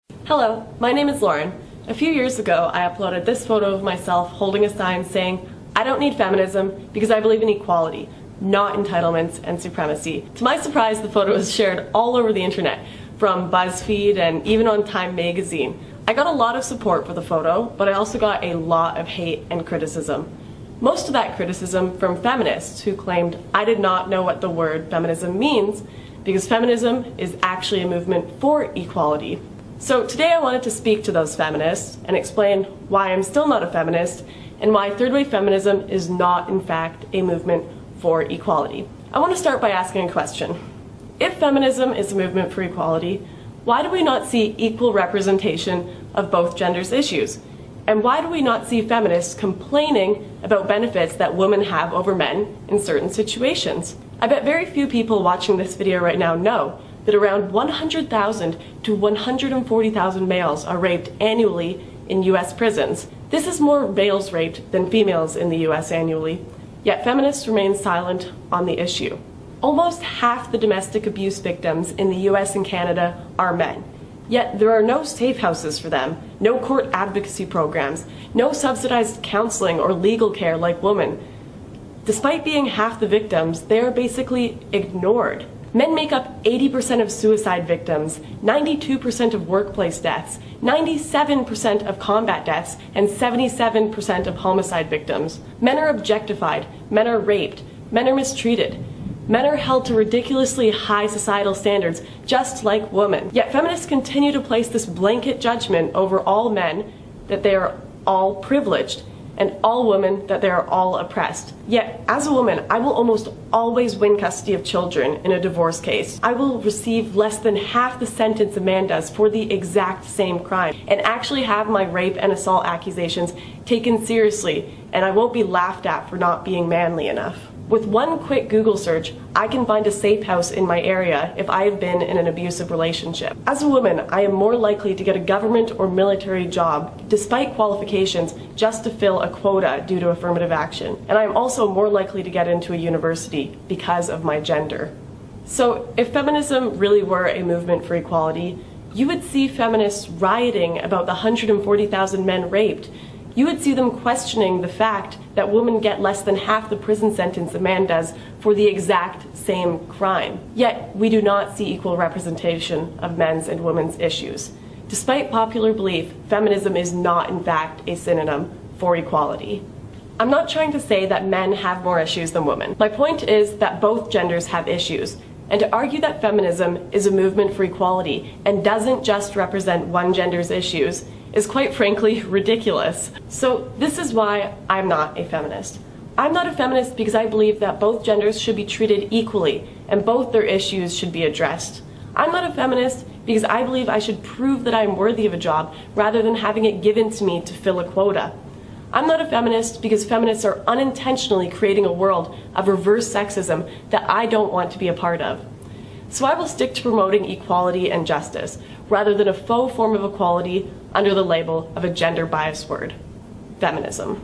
Hello, my name is Lauren. A few years ago, I uploaded this photo of myself holding a sign saying, "I don't need feminism because I believe in equality, not entitlements and supremacy." To my surprise, the photo was shared all over the internet, from BuzzFeed and even on Time magazine. I got a lot of support for the photo, but I also got a lot of hate and criticism. Most of that criticism from feminists who claimed I did not know what the word feminism means because feminism is actually a movement for equality. So today I wanted to speak to those feminists and explain why I'm still not a feminist and why third wave feminism is not in fact a movement for equality. I want to start by asking a question. If feminism is a movement for equality, why do we not see equal representation of both genders' issues? And why do we not see feminists complaining about benefits that women have over men in certain situations? I bet very few people watching this video right now know that around 100,000 to 140,000 males are raped annually in US prisons. This is more males raped than females in the US annually, yet feminists remain silent on the issue. Almost half the domestic abuse victims in the US and Canada are men, yet there are no safe houses for them, no court advocacy programs, no subsidized counseling or legal care like women. Despite being half the victims, they are basically ignored. Men make up 80% of suicide victims, 92% of workplace deaths, 97% of combat deaths, and 77% of homicide victims. Men are objectified, men are raped, men are mistreated. Men are held to ridiculously high societal standards, just like women. Yet feminists continue to place this blanket judgment over all men that they are all privileged, and all women that they are all oppressed. Yet, as a woman, I will almost always win custody of children in a divorce case. I will receive less than half the sentence a man does for the exact same crime, and actually have my rape and assault accusations taken seriously, and I won't be laughed at for not being manly enough. With one quick Google search, I can find a safe house in my area if I have been in an abusive relationship. As a woman, I am more likely to get a government or military job, despite qualifications, just to fill a quota due to affirmative action. And I am also more likely to get into a university because of my gender. So if feminism really were a movement for equality, you would see feminists rioting about the 140,000 men raped. You would see them questioning the fact that women get less than half the prison sentence a man does for the exact same crime. Yet, we do not see equal representation of men's and women's issues. Despite popular belief, feminism is not, in fact, a synonym for equality. I'm not trying to say that men have more issues than women. My point is that both genders have issues, and to argue that feminism is a movement for equality and doesn't just represent one gender's issues is quite frankly ridiculous. So this is why I'm not a feminist. I'm not a feminist because I believe that both genders should be treated equally and both their issues should be addressed. I'm not a feminist because I believe I should prove that I'm worthy of a job rather than having it given to me to fill a quota. I'm not a feminist because feminists are unintentionally creating a world of reverse sexism that I don't want to be a part of. So I will stick to promoting equality and justice, rather than a faux form of equality under the label of a gender-biased word, feminism.